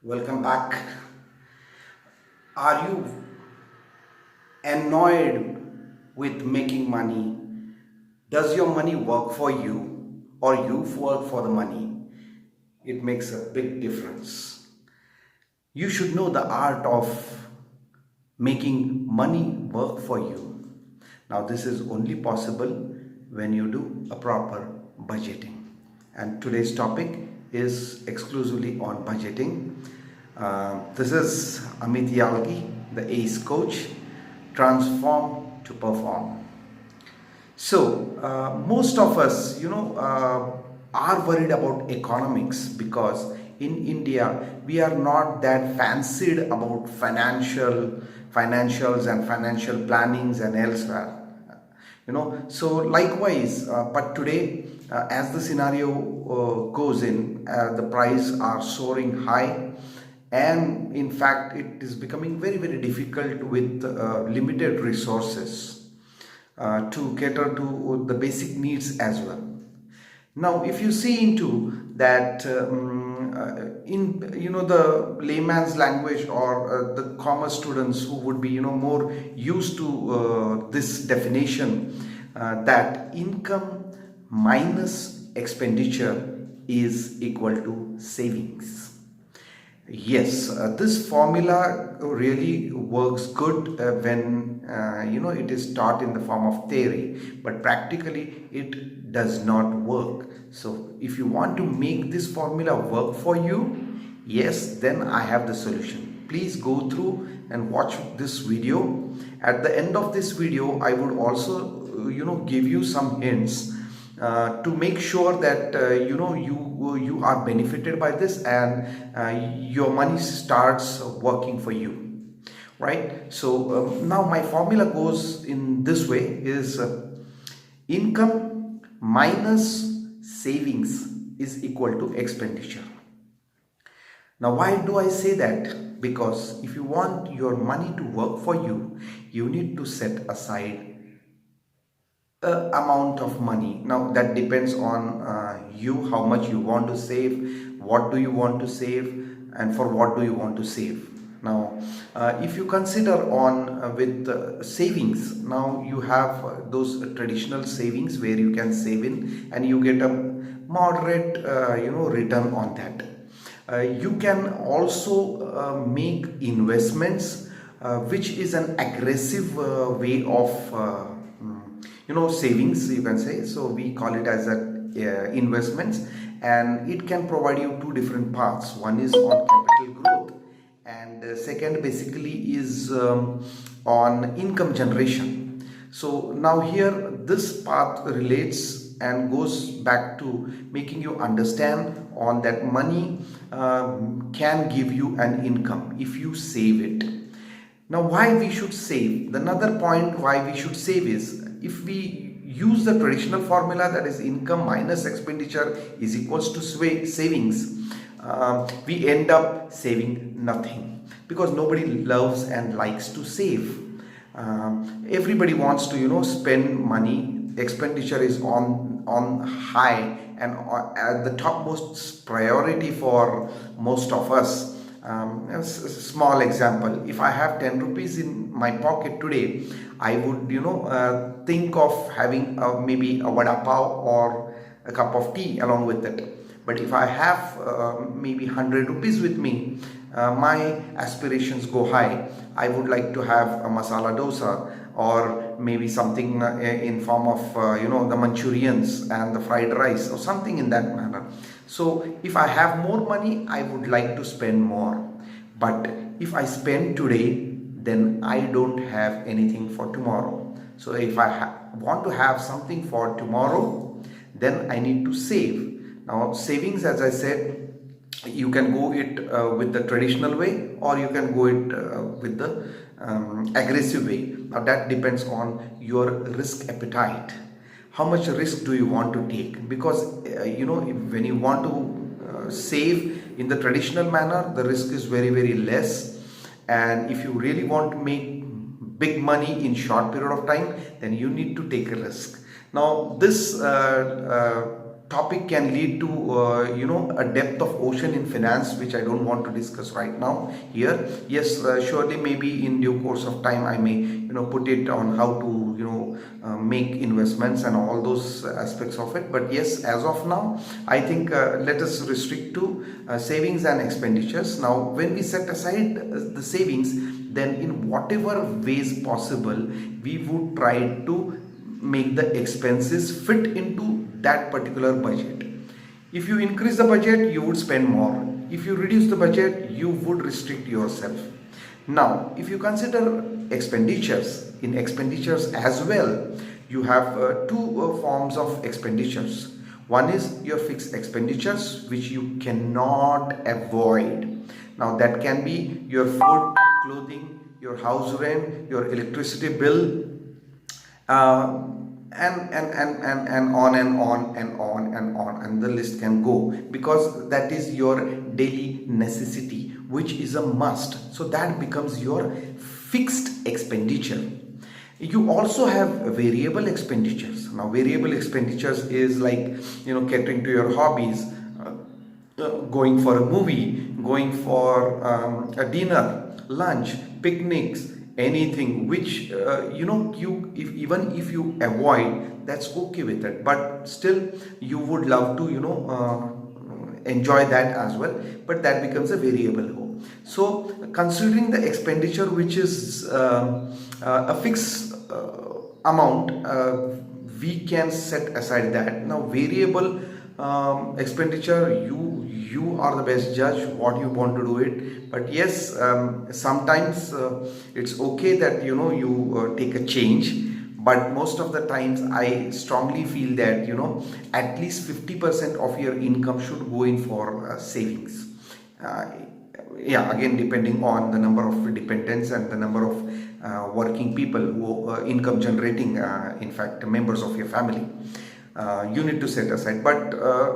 Welcome back. Are you annoyed with making money? Does your money work for you or you work for the money? It makes a big difference. You should know the art of making money work for you. Now, this is only possible when you do a proper budgeting. And today's topic is exclusively on budgeting. This is Amit Yalgi, the ACE coach, transform to perform. So, most of us, are worried about economics because in India we are not that fancied about financials and financial plannings and elsewhere. So likewise, but today, as the scenario goes in, the price are soaring high, and in fact, it is becoming very very difficult with limited resources to cater to the basic needs as well. Now, if you see into that, in the layman's language or the commerce students who would be more used to this definition, that income minus expenditure is equal to savings. Yes, this formula really works good when it is taught in the form of theory, but practically it does not work. So, if you want to make this formula work for you, yes, then I have the solution. Please go through and watch this video. At the end of this video, I would also give you some hints to make sure that you are benefited by this, and your money starts working for you, right? So now my formula goes in this way: is income minus savings is equal to expenditure. Now, why do I say that? Because if you want your money to work for you, you need to set aside amount of money. Now that depends on you, how much you want to save, what do you want to save, and for what do you want to save. Now if you consider on with savings, now you have those traditional savings where you can save in and you get a moderate return on that. You can also make investments, which is an aggressive way of savings, you can say. So we call it as investments, and it can provide you two different paths. One is on capital growth, and second basically is on income generation. So now here this path relates and goes back to making you understand on that money can give you an income if you save it. Now, why we should save? Another point why we should save is, if we use the traditional formula, that is income minus expenditure is equals to savings, we end up saving nothing, because nobody loves and likes to save. Everybody wants to spend money. Expenditure is on high and at the topmost priority for most of us. A small example: if I have 10 rupees in my pocket today, I would think of having maybe a vada pav or a cup of tea along with it. But if I have maybe 100 rupees with me, my aspirations go high. I would like to have a masala dosa, or maybe something in form of the Manchurians and the fried rice, or something in that manner. So if I have more money, I would like to spend more. But if I spend today, then I don't have anything for tomorrow. So if I want to have something for tomorrow, then I need to save. Now savings, as I said, you can go it with the traditional way, or you can go it with the aggressive way. Now that depends on your risk appetite. How much risk do you want to take? Because when you want to save in the traditional manner, the risk is very very less, and if you really want to make big money in short period of time, then you need to take a risk. Now this topic can lead to a depth of ocean in finance, which I don't want to discuss right now here. Yes, surely maybe in due course of time I may put it on how to make investments and all those aspects of it. But yes, as of now I think let us restrict to savings and expenditures. Now when we set aside the savings, then in whatever ways possible we would try to make the expenses fit into that particular budget. If you increase the budget, you would spend more. If you reduce the budget, you would restrict yourself. Now if you consider expenditures, in expenditures as well you have two forms of expenditures. One is your fixed expenditures, which you cannot avoid. Now that can be your food, clothing, your house rent, your electricity bill, and on and on and on and on, and the list can go, because that is your daily necessity, which is a must. So that becomes your fixed expenditure. You also have variable expenditures. Now variable expenditures is like catering to your hobbies, going for a movie, going for a dinner, lunch, picnics, anything which even if you avoid, that's okay with it, but still you would love to enjoy that as well, but that becomes a variable whole. So considering the expenditure which is a fixed amount, we can set aside that. Now variable expenditure, you are the best judge what you want to do it. But yes, sometimes it's okay that you take a change, but most of the times I strongly feel that at least 50% of your income should go in for savings. Yeah, again depending on the number of dependents and the number of working people who income generating, in fact members of your family, you need to set aside. But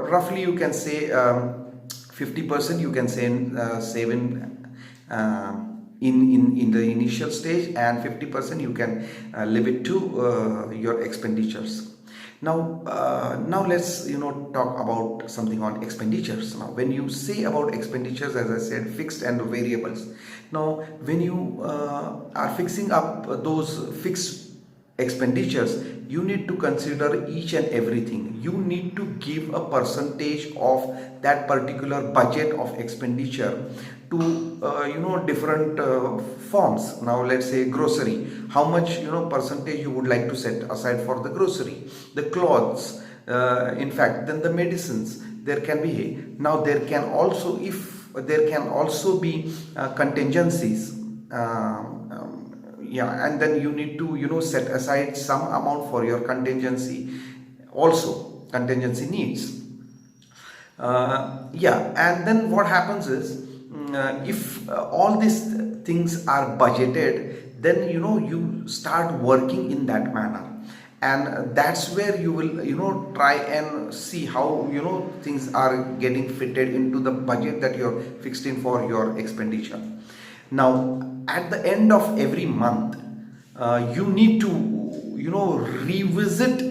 roughly you can say 50% you can save in the initial stage, and 50% you can leave it to your expenditures. Now let's talk about something on expenditures. Now when you say about expenditures, as I said, fixed and variables. Now when you are fixing up those fixed expenditures, you need to consider each and everything. You need to give a percentage of that particular budget of expenditure to different forms. Now let's say grocery, how much percentage you would like to set aside for the grocery, the clothes, in fact then the medicines. There can be, now there can also be contingencies, yeah, and then you need to set aside some amount for your contingency, also contingency needs. Yeah, and then what happens is, if all these things are budgeted, then you start working in that manner, and that's where you will try and see how things are getting fitted into the budget that you're fixed in for your expenditure. Now at the end of every month, you need to revisit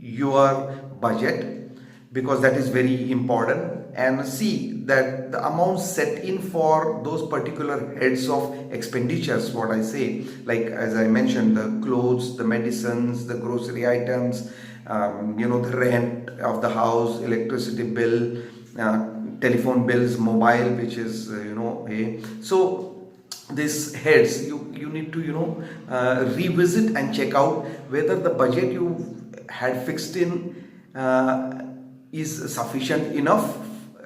your budget, because that is very important, and see that the amount set in for those particular heads of expenditures, what I say, like as I mentioned, the clothes, the medicines, the grocery items, the rent of the house, electricity bill, telephone bills, mobile, which is so these heads you need to revisit and check out whether the budget you had fixed in is sufficient enough,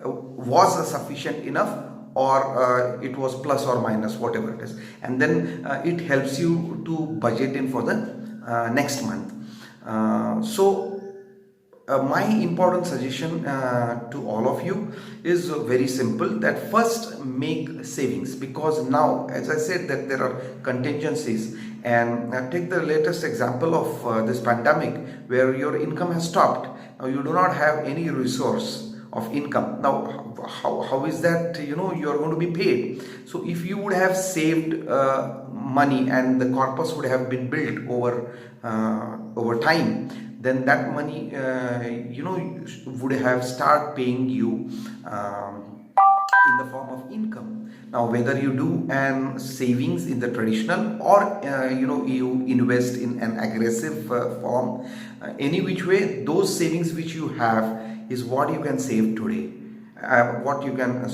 was sufficient enough, or it was plus or minus, whatever it is, and then it helps you to budget in for the next month. My important suggestion to all of you is very simple, that first make savings, because now, as I said, that there are contingencies, and take the latest example of this pandemic, where your income has stopped. Now you do not have any resource of income. Now how is that you are going to be paid? So if you would have saved money and the corpus would have been built over time, then that money would have start paying you in the form of income. Now whether you do an savings in the traditional or you invest in an aggressive form, any which way, those savings which you have is what you can save today, what you can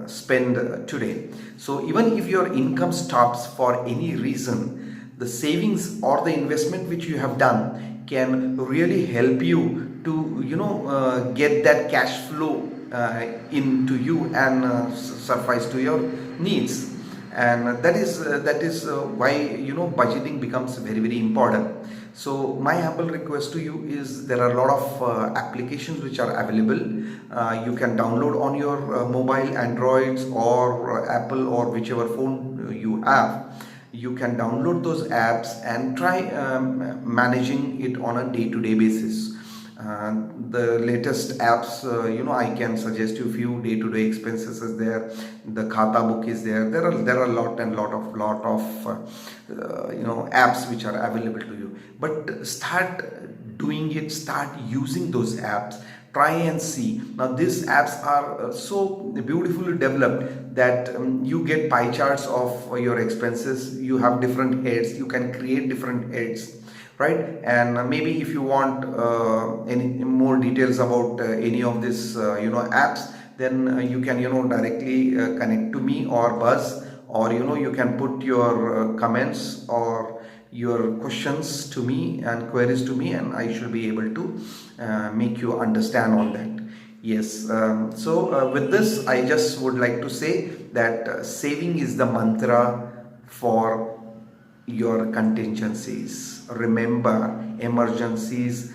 spend today. So even if your income stops for any reason, the savings or the investment which you have done can really help you to get that cash flow into you and suffice to your needs. And that is why budgeting becomes very, very important. So my humble request to you is, there are a lot of applications which are available. You can download on your mobile, Androids or Apple or whichever phone you have. You can download those apps and try managing it on a day-to-day basis. The latest apps, I can suggest you few day-to-day expenses is there. The Khata book is there. There are a lot of apps which are available to you. But start doing it. Start using those apps. Try and see. Now these apps are so beautifully developed that you get pie charts of your expenses. You have different heads. You can create different heads, right? And maybe if you want any more details about any of these apps, then you can directly connect to me or Buzz, or you can put your comments or your questions to me and queries to me, and I should be able to make you understand on that. Yes, so with this I just would like to say that saving is the mantra for your contingencies. Remember, emergencies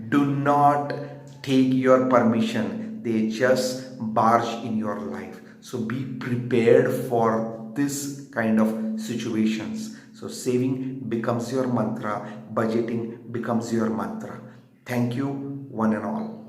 do not take your permission, they just barge in your life. So be prepared for this kind of situations. So saving becomes your mantra, budgeting becomes your mantra. Thank you, one and all.